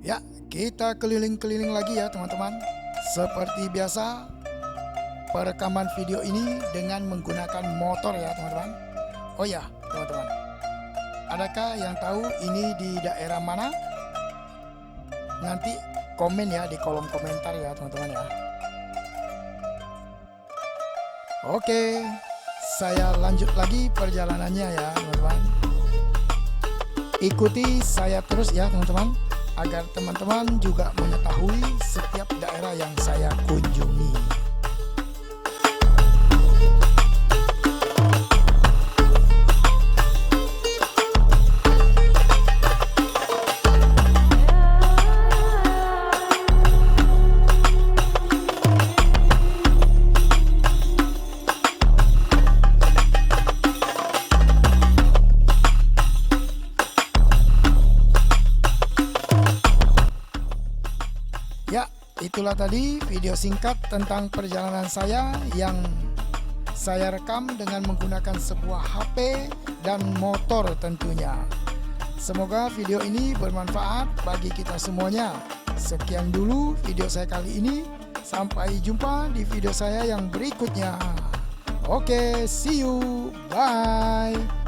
Ya, kita keliling-keliling lagi ya teman-teman. Seperti biasa, perekaman video ini dengan menggunakan motor ya teman-teman. Oh ya teman-teman, adakah yang tahu ini di daerah mana? Nanti komen ya di kolom komentar ya teman-teman ya. Oke, saya lanjut lagi perjalanannya ya teman-teman. Ikuti saya terus ya teman-teman, agar teman-teman juga mengetahui setiap daerah yang saya kunjungi. Ya, itulah tadi video singkat tentang perjalanan saya yang saya rekam dengan menggunakan sebuah HP dan motor tentunya. Semoga video ini bermanfaat bagi kita semuanya. Sekian dulu video saya kali ini. Sampai jumpa di video saya yang berikutnya. Oke, see you. Bye.